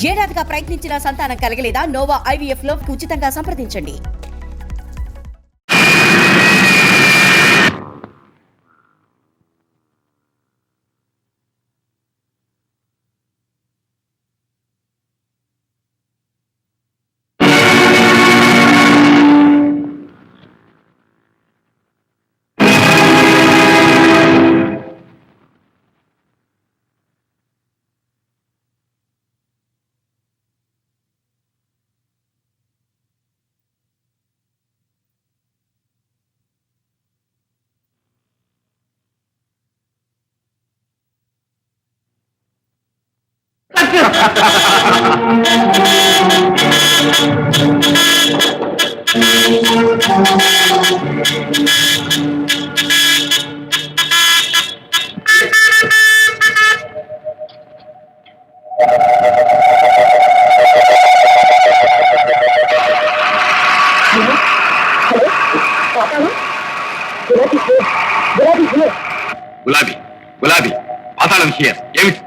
ఏడాదిగా ప్రయత్నించిన సంతానం కలగలేదా? Noah IVF లో ఉచితంగా సంప్రదించండి. గులాబీ గులాబీ పాతాళం హియర్. ఏమిటి?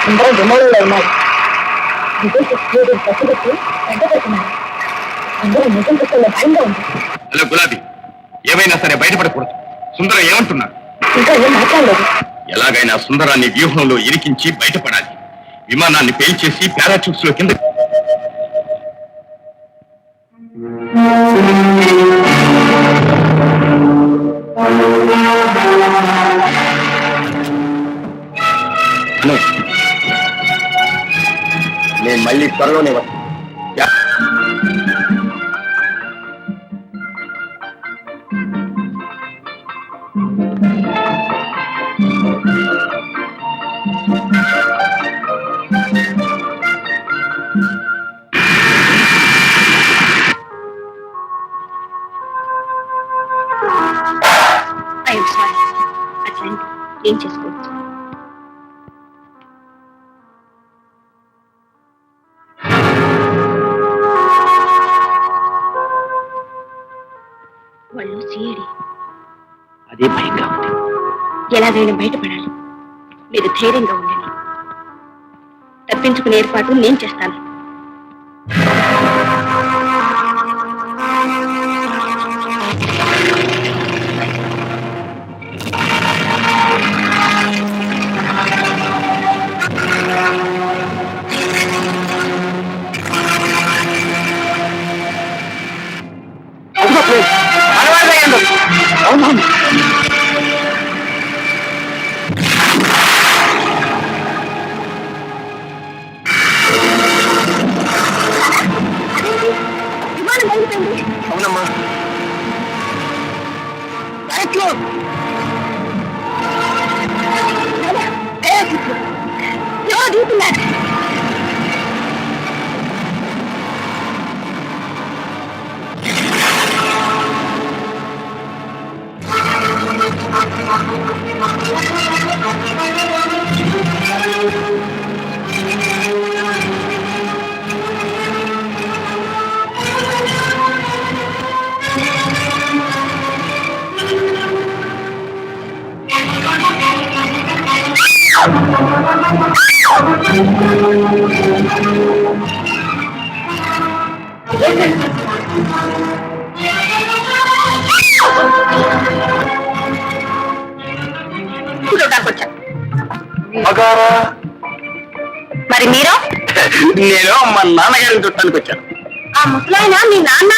అందరూ విమోళంలో ఉన్నారు. పసిపెట్టి వెంటబడుతున్నారు. అందరూ నిజం పుస్తకంలో భయంగా ఉంది. హలో గులాబీ, ఏమైనా సరే బయటపడకూడదు. సుందరం ఏమంటున్నారు? ఇంకా ఏం మాట్లాడలేదు. ఎలాగైనా సుందరాన్ని వ్యూహంలో ఇరికించి బయటపడాలి. విమానాన్ని పేల్చేసి పారాచూట్స్ లో కింద నేను మళ్ళీ త్వరలోనే వస్తాను. ఏం చేసుకోవచ్చు. వాళ్ళు సిఐడి. అదే భయంగా ఉంది. ఎలాగైనా బయటపడాలి. మీరు ధైర్యంగా ఉండండి. తప్పించుకునే ఏర్పాటు నేను చేస్తాను. అవునమ్మా. మరి మీరు? నేను మా నాన్నగారిని చుట్టానికి వచ్చాను. ఆ ముసలాయన మీ నాన్న?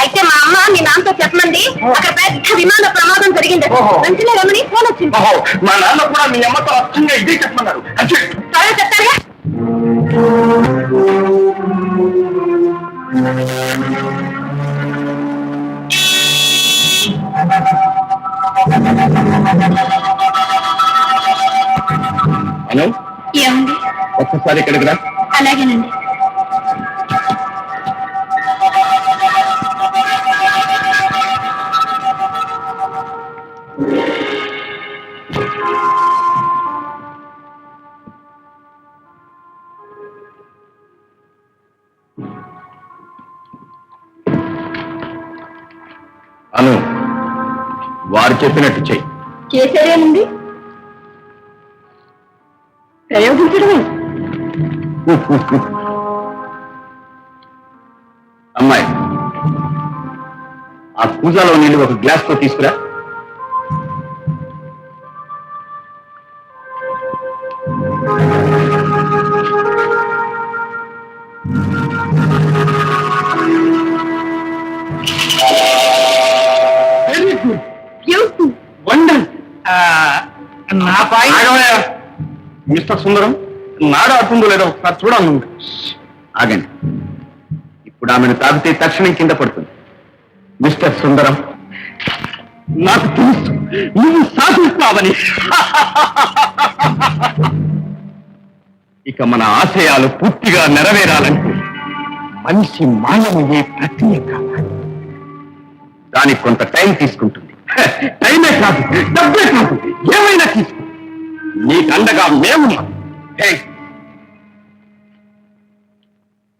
అయితే మా అమ్మ మీ నాన్నతో చెప్పమంది. అక్కడ పెద్ద విమాన ప్రమాదం జరిగింది. వెంటనే రమణి ఫోన్ వచ్చింది. మా నాన్న కూడా మీ అమ్మతో అర్థంగా ఇదే చెప్పమన్నారు. త్వరగా చెప్తారుగా. హలో, ఏమండి? ఒక్కసారి ఇక్కడికి రా. అలాగేనండి. అను, వారు చెప్పినట్టు చెయ్యి. చేసేదేముంది? ప్రయోగించడమే. అమ్మాయి, ఆ కూజాలో నీళ్ళు ఒక గ్లాస్ తో తీసుకురా. Very good, beautiful, wonder. నా పాయి మిస్టర్ సుందరం, నాడ అటుందో లేదో ఒకసారి చూడాలి. ఆగండి. ఇప్పుడు ఆమెను తాగితే తక్షణం కింద పడుతుంది. మిస్టర్ సుందరం, నాకు తెలుసు నువ్వు సాధిస్తావని. ఇక మన ఆశయాలు పూర్తిగా నెరవేరాలంటే మనిషి మానవయ్యే ప్రక్రియ కావాలి. దానికి కొంత టైం తీసుకుంటుంది. టైమే కాదు, డబ్బే కాదు, ఏమైనా తీసుకో. నీకు అండగా మేమున్నాం.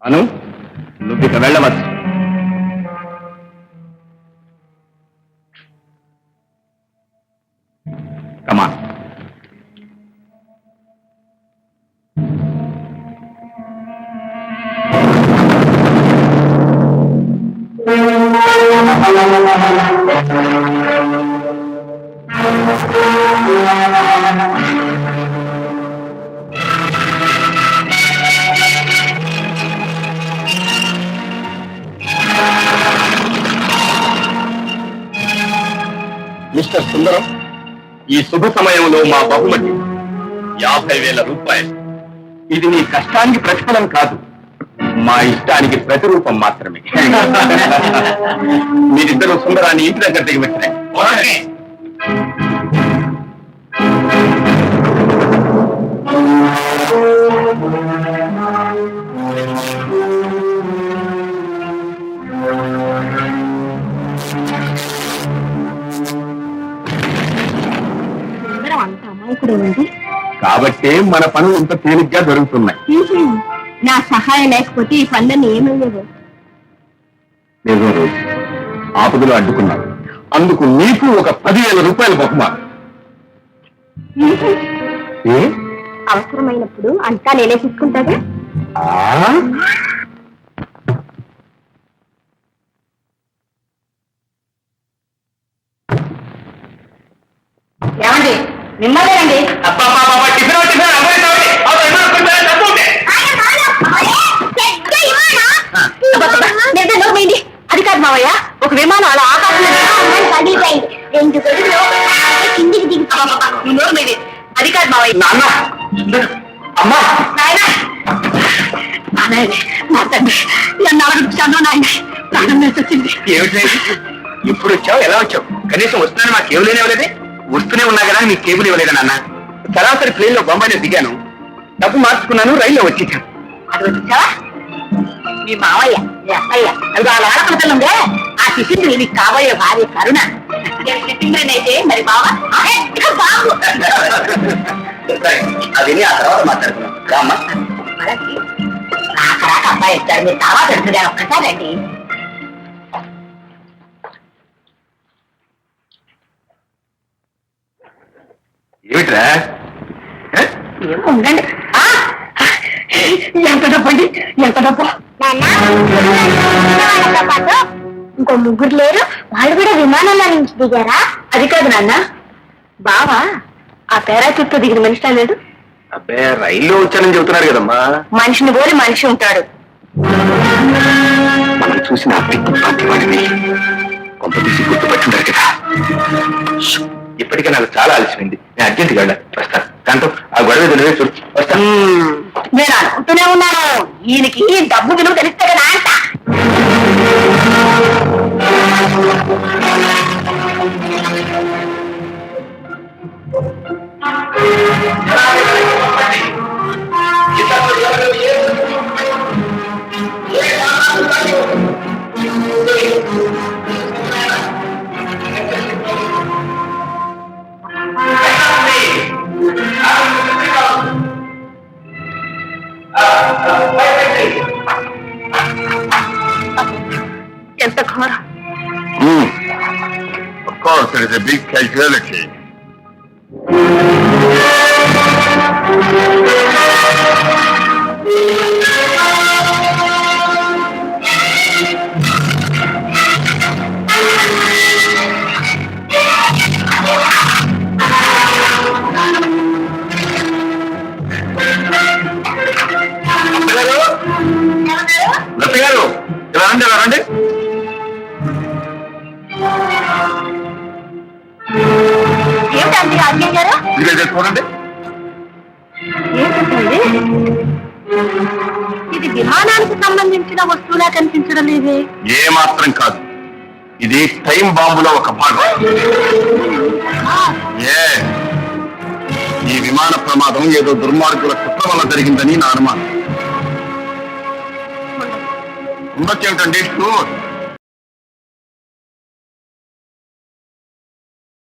అను, నువ్వు ఇక వెళ్ళవచ్చు. కమా. మిస్టర్ సుందరం, ఈ శుభ సమయంలో మా బహుమతి 50,000 రూపాయలు. ఇది నీ కష్టానికి ప్రతిఫలం కాదు, మా ఇష్టానికి ప్రతిరూపం మాత్రమే. మీరిద్దరూ సుందరాన్ని ఇంటి దగ్గర దిగి వచ్చినాయి. అంత అమాయకుడేనండి. కాబట్టే మన పనులు ఇంత తేలిగ్గా జరుగుతున్నాయి. నా సహాయం లేకపోతే ఈ పనులన్నీ ఏమయ్యేది. నిజం రోజు ఆపదలో అడ్డుకున్నాను. అందుకు నీకు ఒక 10,000 రూపాయలు బహుమానం. ఏ? అవసరమైనప్పుడు అంతా నేనే తీసుకుంటాగా. ఏమండి, మిమ్మల్ని అది కాదు మావయ్య, ఒక విమానం అలా ఆకాశంలో తగిలిపోయింది. 2 గదులు కిందికి దిగి. అది కాదు మావయ్య. నాన్న, అమ్మా, నా తండ్రి నన్ను అడుగుతాను నాయన, ప్రాణం వచ్చింది. ఏమిటి ఇప్పుడు వచ్చావు? ఎలా వచ్చావు? కనీసం వస్తున్నాను మా కేబుల్ ఇవ్వలేదే. వస్తూనే ఉన్నా కదా మీకు కేబుల్ ఇవ్వలేదా నాన్న? సరాసరి ప్లేన్ లో బొంబాయిలో దిగాను, డబ్బు మార్చుకున్నాను, రైల్లో వచ్చేసాను. అది వచ్చావా? మీ మావయ్య, మీ అత్తయ్య, అది వాళ్ళ ఆడపిల్లలు ఉందే, ఆ శిశుని నీకు కాబోయే భార్య కరుణ. అయితే మరి బావా బాబు అది ఆ తర్వాత మాట్లాడుకున్నాం. రామ్మా. రాక అబ్బాయి ఇచ్చాడు, మీరు తావా పెడుతుండే ఒక్కసారండి. ఏమిట్రా? ఏమో ఉండండి. ఎంత డబ్బు అండి, ఎంత డబ్బు. వాళ్ళతో పాటు ఇంకో 3 లేరు, వాళ్ళు కూడా విమానంలో నుంచి దిగారా? అది కాదు నాన్న, బావా ఆ పారాచూట్ తో దిగిన మనిషి లేదు. అబ్బే, రైల్లో వచ్చానని చెబుతున్నారు కదమ్మా. మనిషిని పోలి మనిషి ఉంటాడు. మనం చూసిన వాడిని కొంప తీసి గుర్తుపట్టుంటారు కదా. ఇప్పటికే నాకు చాలా ఆలస్యమైంది, నేను అర్జెంట్గా వెళ్ళాలి. వస్తాను. దాంతో ఆ గొడవ తెలివే చూడు. వస్తాను. నేను అనుకుంటూనే ఉన్నాను, ఈయనకి డబ్బు విలువ తెలిస్తే కదా అంట. ఎంత ఘోరం. Of course, there is a big casualty. ఇలా రండి ఇలా రండి. ఏమిటండి అన్యం గారు? ఇదే చూడండి. ఏంటండి ఇది? విమానానికి సంబంధించిన వస్తువులా కనిపించడం లేదే. ఏ మాత్రం కాదు, ఇది టైం బాంబులో ఒక భాగం. ఏ ఈ విమాన ప్రమాదం ఏదో దుర్మార్గుల కుట్ర వల్ల జరిగిందని నా అనుమానం. ఉండొచ్చేమిటండి?